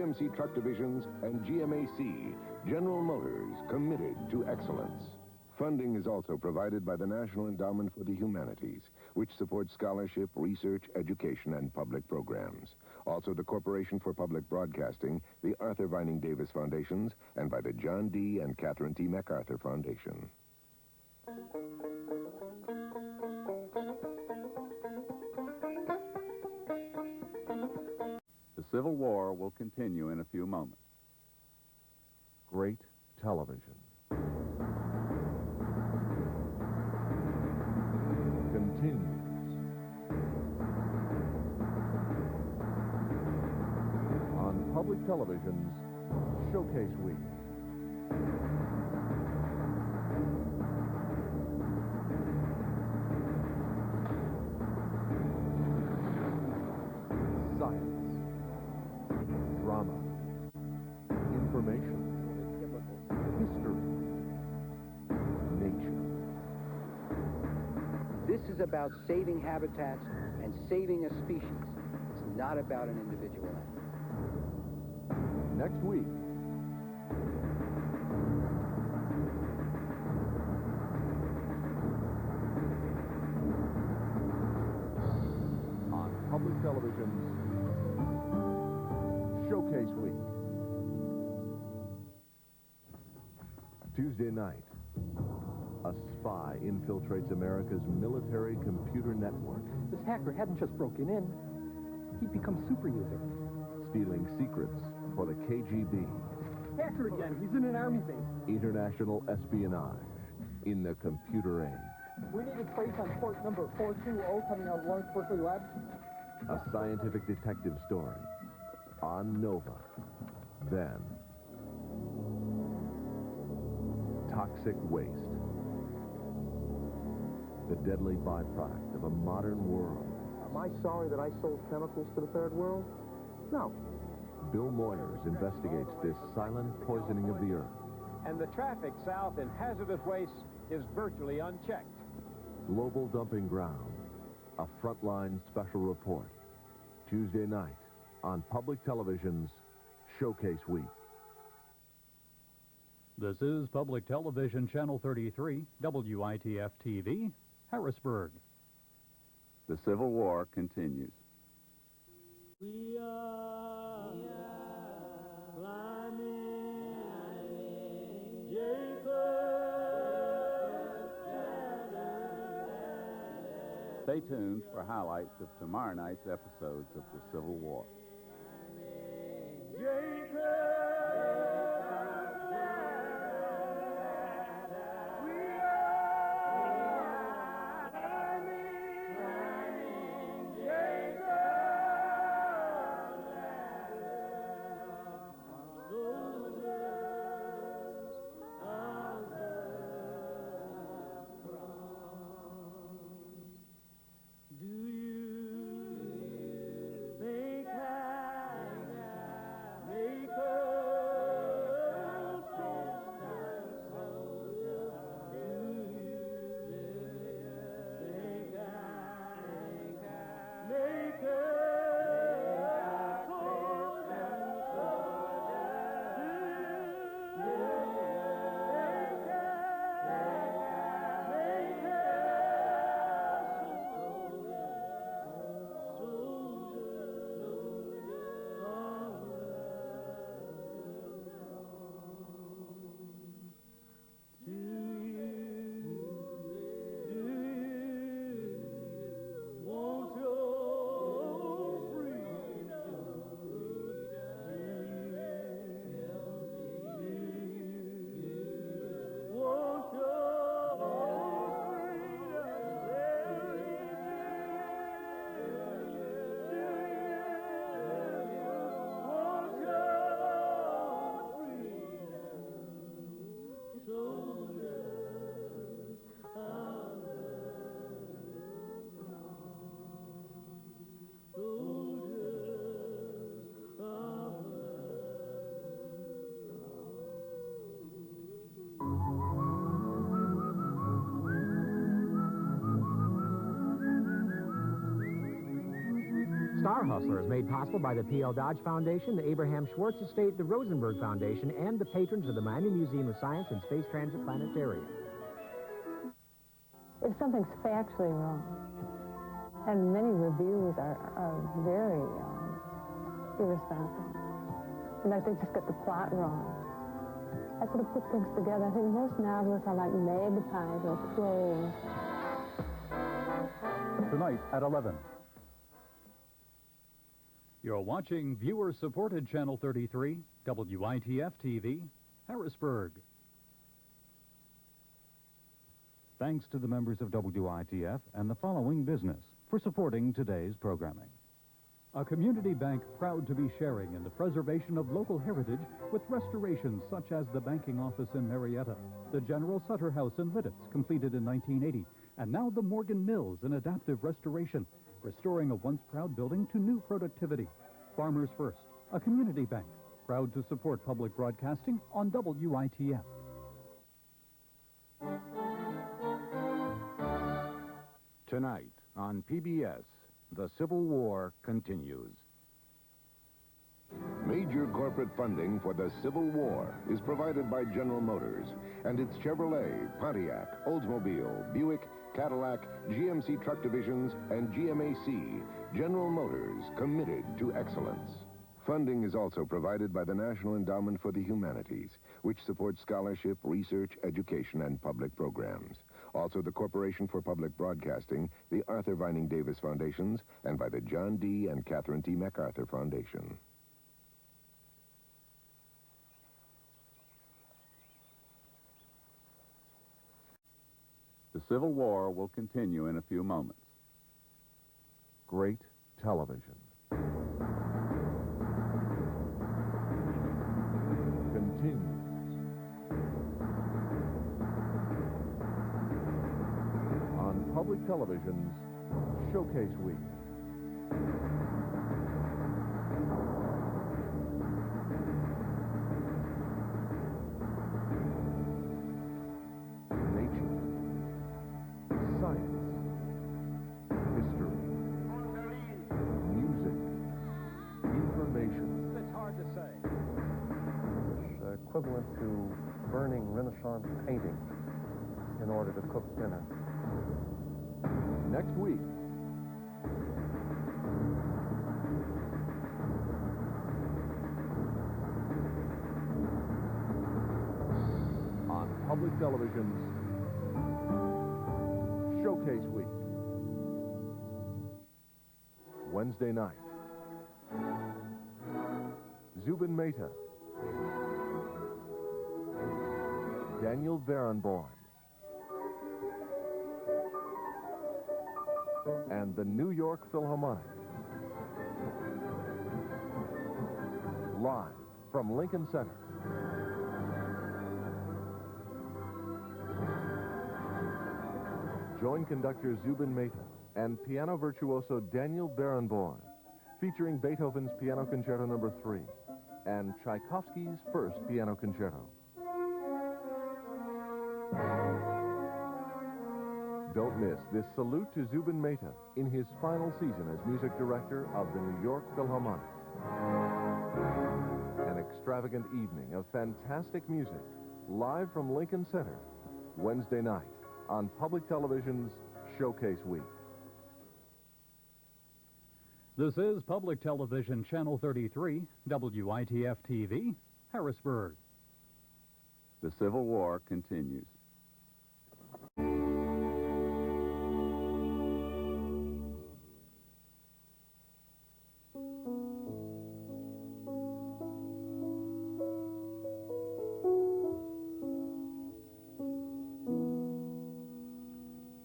GMC Truck Divisions, and GMAC, General Motors, committed to excellence. Funding is also provided by the National Endowment for the Humanities, which supports scholarship, research, education, and public programs. Also the Corporation for Public Broadcasting, the Arthur Vining Davis Foundations, and by the John D. and Catherine T. MacArthur Foundation. The Civil War will continue in a few moments. Great television continues on Public Television's Showcase Week. Science, drama, information, history, nature. This is about saving habitats and saving a species. It's not about an individual animal. Next week, on Public Television's Showcase Week. Tuesday night, a spy infiltrates America's military computer network, This hacker hadn't just broken in. He'd become super user. stealing secrets for the KGB. Hacker again. He's in an army base. International espionage in the computer age. We need a trace on port number 420 coming out of Lawrence Berkeley Labs. A scientific detective story on Nova. Then, toxic waste. The deadly byproduct of a modern world. Am I sorry that I sold chemicals to the third world? No. Bill Moyers investigates this silent poisoning of the earth. And the traffic south in hazardous waste is virtually unchecked. Global dumping ground. A frontline special report. Tuesday night on Public Television's Showcase Week. This is Public Television Channel 33, WITF-TV, Harrisburg. The Civil War continues. We are climbing Jacob's ladder. Stay tuned for highlights of tomorrow night's episodes of The Civil War. Do you think Hustlers, made possible by the P.L. Dodge Foundation, the Abraham Schwartz Estate, the Rosenberg Foundation, and the patrons of the Miami Museum of Science and Space Transit Planetarium. If something's factually wrong, and many reviews are very irresponsible, like they just get the plot wrong. I could have put things together. I think most novelists are like magpies or crows. Tonight at 11. You're watching viewer-supported Channel 33, WITF-TV, Harrisburg. Thanks to the members of WITF and the following business for supporting today's programming. A community bank proud to be sharing in the preservation of local heritage with restorations such as the banking office in Marietta, the General Sutter House in Lidditz, completed in 1980, and now the Morgan Mills in adaptive restoration, restoring a once proud building to new productivity. Farmers First, a community bank, proud to support public broadcasting on WITF. Tonight on PBS, the Civil War continues. Major corporate funding for the Civil War is provided by General Motors and its Chevrolet, Pontiac, Oldsmobile, Buick, Cadillac, GMC truck divisions, and GMAC. General Motors, committed to excellence. Funding is also provided by the National Endowment for the Humanities, which supports scholarship, research, education, and public programs. Also the Corporation for Public Broadcasting, the Arthur Vining Davis Foundations, and by the John D. and Catherine T. MacArthur Foundation. The Civil War will continue in a few moments. Great television. Continues. On public television's Showcase Week. Nature. Science. History. Music. Information. It's hard to say. It's equivalent to burning Renaissance painting in order to cook dinner. Next week. On public television's Showcase Week. Wednesday night. Zubin Mehta. Daniel Barenboim. And the New York Philharmonic. Live from Lincoln Center. Join conductor Zubin Mehta and piano virtuoso Daniel Barenboim, featuring Beethoven's Piano Concerto No. 3 and Tchaikovsky's First Piano Concerto. Don't miss this salute to Zubin Mehta in his final season as music director of the New York Philharmonic. An extravagant evening of fantastic music, live from Lincoln Center, Wednesday night on public television's Showcase Week. This is Public Television Channel 33, WITF-TV, Harrisburg. The Civil War continues.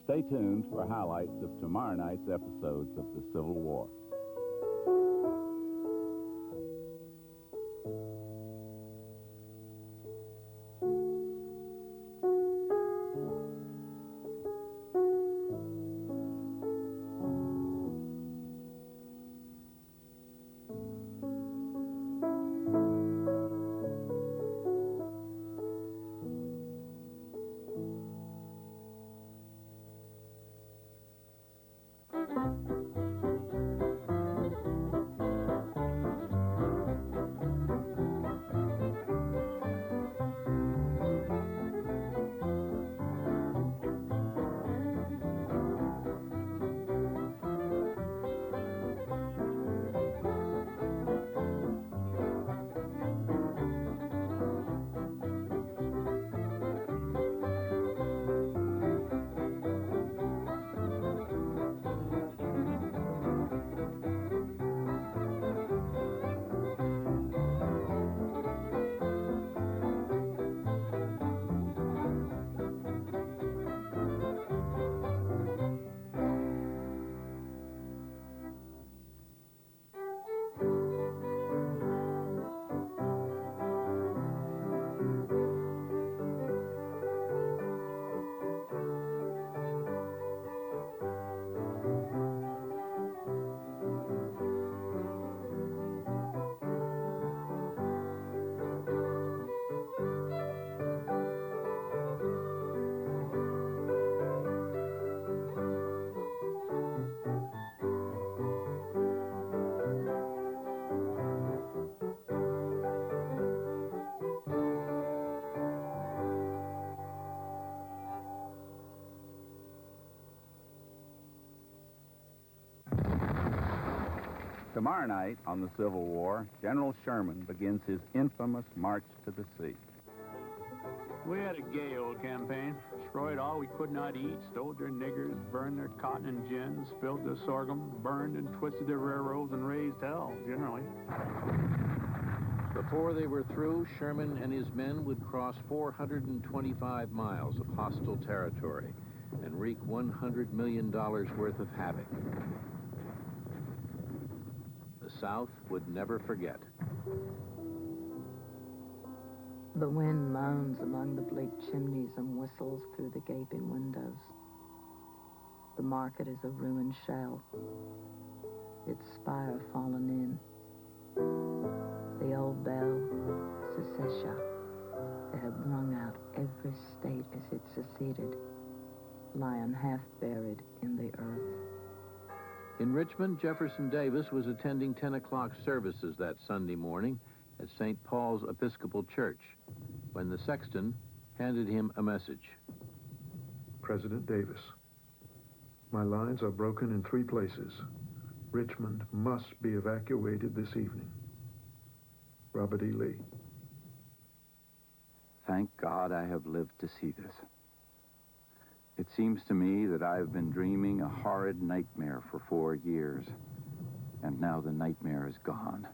Stay tuned for highlights of tomorrow night's episodes of The Civil War. Tomorrow night on the Civil War, General Sherman begins his infamous march to the sea. We had a gay old campaign. Destroyed all we could not eat, stole their niggers, burned their cotton and gin, spilled their sorghum, burned and twisted their railroads, and raised hell, generally. Before they were through, Sherman and his men would cross 425 miles of hostile territory and wreak $100 million worth of havoc. The South would never forget. The wind moans among the bleak chimneys and whistles through the gaping windows. The market is a ruined shell, its spire fallen in. The old bell, Secessia, that had rung out every state as it seceded, lying half buried in the earth. In Richmond, Jefferson Davis was attending 10 o'clock services that Sunday morning at St. Paul's Episcopal Church when the sexton handed him a message. President Davis, my lines are broken in 3 places. Richmond must be evacuated this evening. Robert E. Lee. Thank God I have lived to see this. It seems to me that I've been dreaming a horrid nightmare for 4 years, and now the nightmare is gone.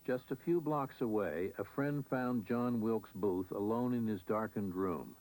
Just a few blocks away, a friend found John Wilkes Booth alone in his darkened room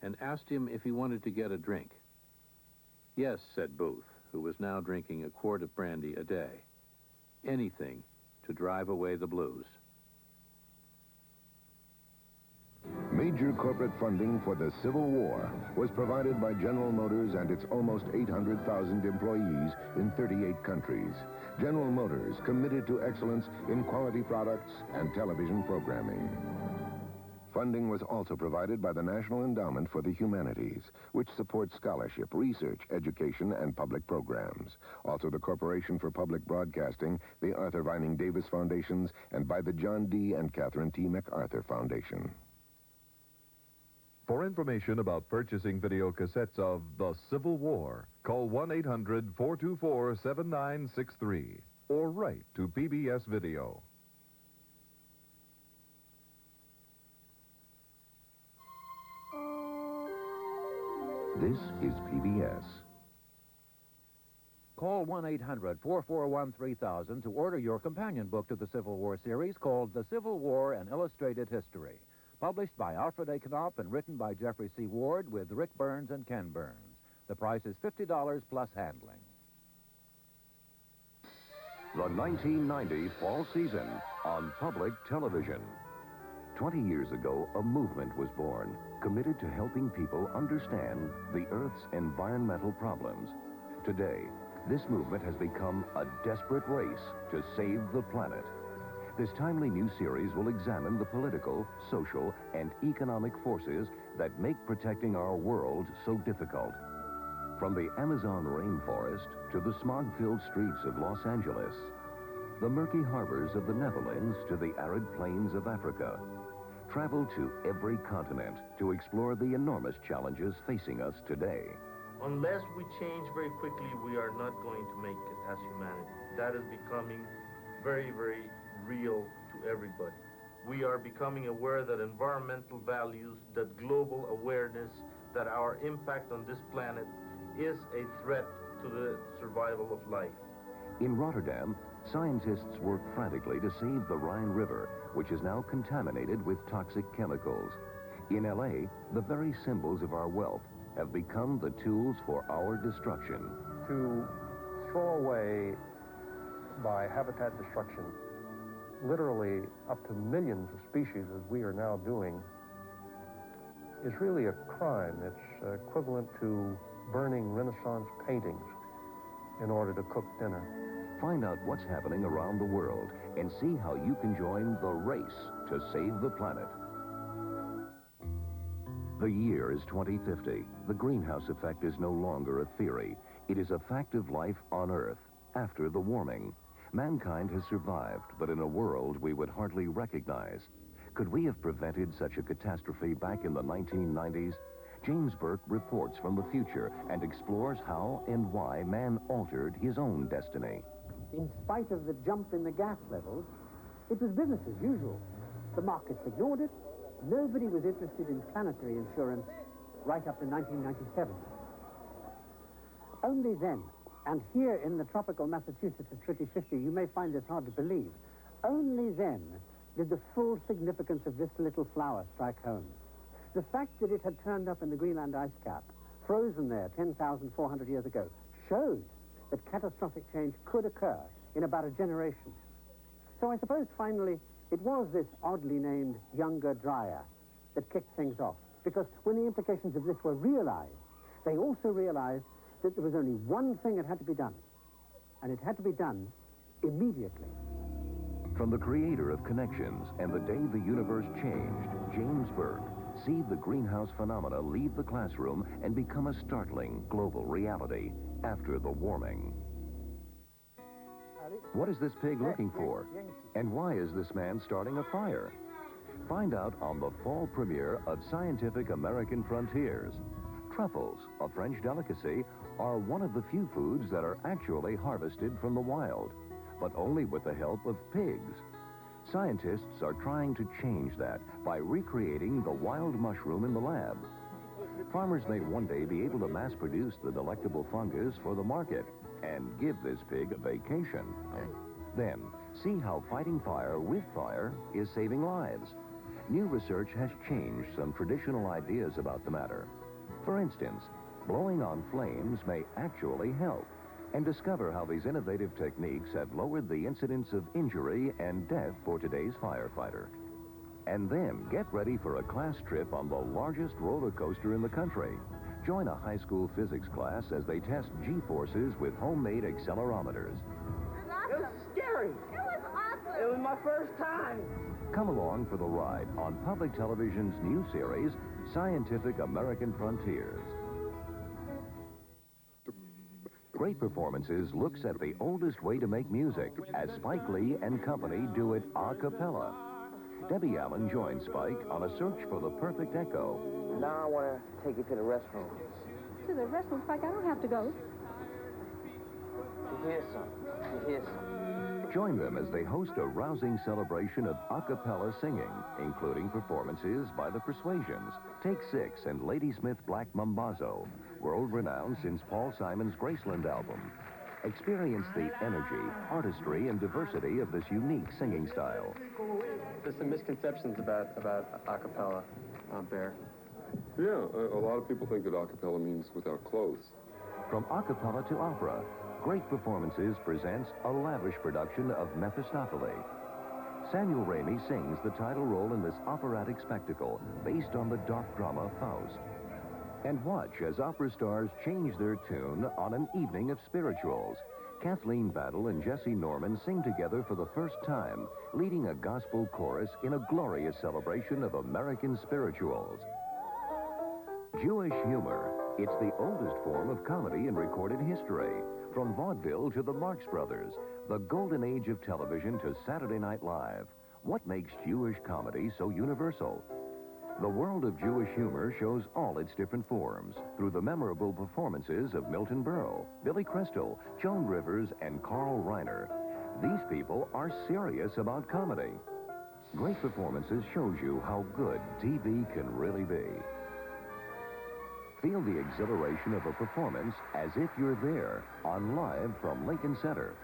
and asked him if he wanted to get a drink. Yes, said Booth, who was now drinking a quart of brandy a day. Anything to drive away the blues. Major corporate funding for the Civil War was provided by General Motors and its almost 800,000 employees in 38 countries. General Motors committed to excellence in quality products and television programming. Funding was also provided by the National Endowment for the Humanities, which supports scholarship, research, education, and public programs. Also the Corporation for Public Broadcasting, the Arthur Vining Davis Foundations, and by the John D. and Catherine T. MacArthur Foundation. For information about purchasing video cassettes of The Civil War, call 1-800-424-7963 or write to PBS Video. This is PBS. Call 1-800-441-3000 to order your companion book to the Civil War series called The Civil War, An Illustrated History. Published by Alfred A. Knopf and written by Jeffrey C. Ward with Rick Burns and Ken Burns. The price is $50 plus handling. The 1990 fall season on public television. 20 years ago, a movement was born, committed to helping people understand the Earth's environmental problems. Today, this movement has become a desperate race to save the planet. This timely new series will examine the political, social, and economic forces that make protecting our world so difficult. From the Amazon rainforest to the smog-filled streets of Los Angeles, the murky harbors of the Netherlands to the arid plains of Africa. Travel to every continent to explore the enormous challenges facing us today. Unless we change very quickly, we are not going to make it as humanity. That is becoming very, very real to everybody. We are becoming aware that environmental values, that global awareness, that our impact on this planet is a threat to the survival of life. In Rotterdam, scientists work frantically to save the Rhine River, which is now contaminated with toxic chemicals. In LA, the very symbols of our wealth have become the tools for our destruction. To throw away by habitat destruction literally up to millions of species, as we are now doing, is really a crime. It's equivalent to burning Renaissance paintings in order to cook dinner. Find out what's happening around the world and see how you can join the race to save the planet. The year is 2050. The greenhouse effect is no longer a theory. It is a fact of life on Earth after the warming. Mankind has survived, but in a world we would hardly recognize. Could we have prevented such a catastrophe back in the 1990s? James Burke reports from the future and explores how and why man altered his own destiny. In spite of the jump in the gas levels, it was business as usual. The markets ignored it. Nobody was interested in planetary insurance right up to 1997. Only then, and here in the tropical Massachusetts at Tricky 50, you may find this hard to believe, only then did the full significance of this little flower strike home. The fact that it had turned up in the Greenland ice cap, frozen there 10,400 years ago, showed that catastrophic change could occur in about a generation. So I suppose finally it was this oddly named Younger Dryas that kicked things off, because when the implications of this were realized, they also realized that there was only one thing that had to be done, and it had to be done immediately. From the creator of Connections and The Day the Universe Changed, James Burke, see the greenhouse phenomena leave the classroom and become a startling global reality after the warming. What is this pig looking for? And why is this man starting a fire? Find out on the fall premiere of Scientific American Frontiers. Truffles, a French delicacy, are one of the few foods that are actually harvested from the wild, but only with the help of pigs. Scientists are trying to change that by recreating the wild mushroom in the lab. Farmers may one day be able to mass-produce the delectable fungus for the market and give this pig a vacation. Then, see how fighting fire with fire is saving lives. New research has changed some traditional ideas about the matter. For instance, blowing on flames may actually help, and discover how these innovative techniques have lowered the incidence of injury and death for today's firefighter. And then get ready for a class trip on the largest roller coaster in the country. Join a high school physics class as they test G-forces with homemade accelerometers. It was scary. It was awesome. It was my first time. Come along for the ride on public television's new series, Scientific American Frontiers. Great Performances looks at the oldest way to make music as Spike Lee and company do it a cappella. Debbie Allen joins Spike on a search for the perfect echo. Now I want to take you to the restroom. To the restroom, Spike? I don't have to go. To hear something. To hear something. Join them as they host a rousing celebration of a cappella singing, including performances by the Persuasions, Take Six, and Ladysmith Black Mambazo, world-renowned since Paul Simon's Graceland album. Experience the energy, artistry, and diversity of this unique singing style. There's some misconceptions about a cappella, Bear. Yeah, a lot of people think that a cappella means without clothes. From a cappella to opera, Great Performances presents a lavish production of Mephistopheles. Samuel Ramey sings the title role in this operatic spectacle based on the dark drama Faust. And watch as opera stars change their tune on an evening of spirituals. Kathleen Battle and Jesse Norman sing together for the first time, leading a gospel chorus in a glorious celebration of American spirituals. Jewish humor. It's the oldest form of comedy in recorded history. From vaudeville to the Marx Brothers, the golden age of television to Saturday Night Live. What makes Jewish comedy so universal? The world of Jewish humor shows all its different forms through the memorable performances of Milton Berle, Billy Crystal, Joan Rivers, and Carl Reiner. These people are serious about comedy. Great Performances shows you how good TV can really be. Feel the exhilaration of a performance as if you're there on Live from Lincoln Center.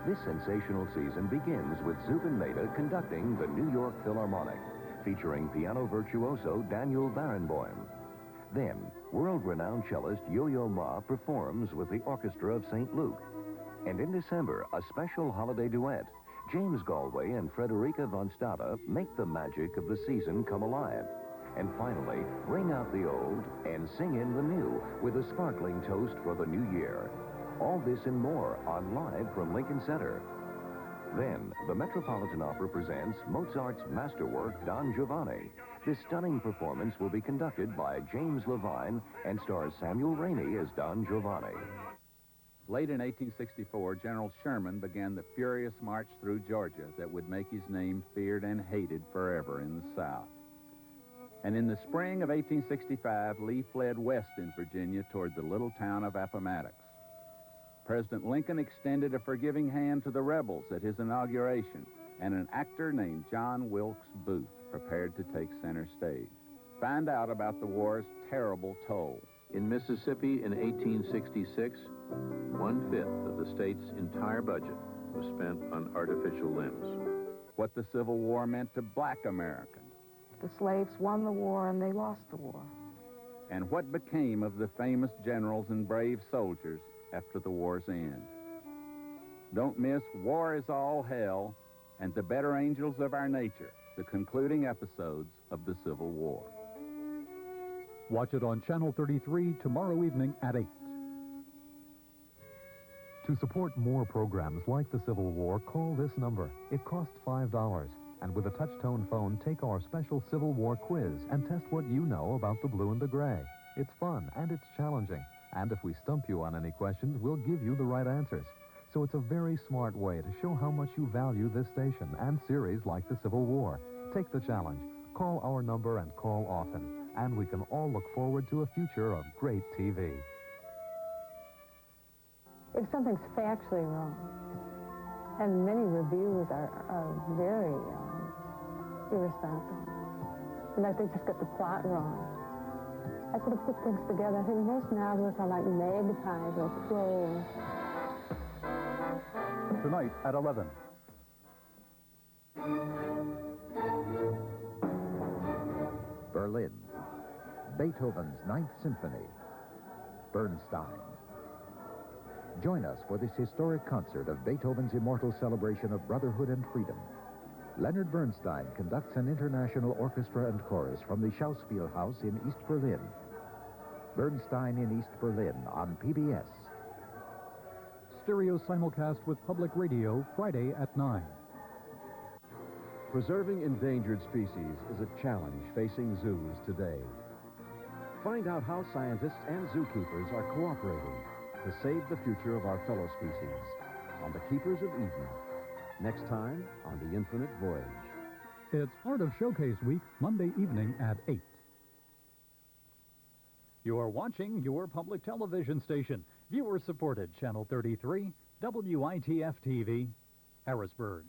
This sensational season begins with Zubin Mehta conducting the New York Philharmonic, featuring piano virtuoso Daniel Barenboim. Then, world-renowned cellist Yo-Yo Ma performs with the Orchestra of St. Luke. And in December, a special holiday duet. James Galway and Frederica von Stade make the magic of the season come alive. And finally, bring out the old and sing in the new with a sparkling toast for the new year. All this and more on Live from Lincoln Center. Then, the Metropolitan Opera presents Mozart's masterwork, Don Giovanni. This stunning performance will be conducted by James Levine and stars Samuel Ramey as Don Giovanni. Late in 1864, General Sherman began the furious march through Georgia that would make his name feared and hated forever in the South. And in the spring of 1865, Lee fled west in Virginia toward the little town of Appomattox. President Lincoln extended a forgiving hand to the rebels at his inauguration, and an actor named John Wilkes Booth prepared to take center stage. Find out about the war's terrible toll. In Mississippi in 1866, 1/5 of the state's entire budget was spent on artificial limbs. What the Civil War meant to black Americans. The slaves won the war and they lost the war. And what became of the famous generals and brave soldiers after the war's end. Don't miss War is All Hell and The Better Angels of Our Nature, the concluding episodes of the Civil War. Watch it on Channel 33 tomorrow evening at 8. To support more programs like the Civil War, call this number. It costs $5. And with a touch-tone phone, take our special Civil War quiz and test what you know about the blue and the gray. It's fun and it's challenging. And if we stump you on any questions, we'll give you the right answers. So it's a very smart way to show how much you value this station and series like the Civil War. Take the challenge. Call our number and call often. And we can all look forward to a future of great TV. If something's factually wrong, and many reviews are very irresponsible, like they just got the plot wrong. I could have put things together. I think most novelists are like magpies or crows. Tonight at 11. Berlin. Beethoven's Ninth Symphony. Bernstein. Join us for this historic concert of Beethoven's immortal celebration of brotherhood and freedom. Leonard Bernstein conducts an international orchestra and chorus from the Schauspielhaus in East Berlin. Bernstein in East Berlin on PBS. Stereo simulcast with public radio Friday at 9. Preserving endangered species is a challenge facing zoos today. Find out how scientists and zookeepers are cooperating to save the future of our fellow species on The Keepers of Eden. Next time on The Infinite Voyage. It's part of Showcase Week, Monday evening at 8. You're watching your public television station. Viewer-supported Channel 33, WITF-TV, Harrisburg.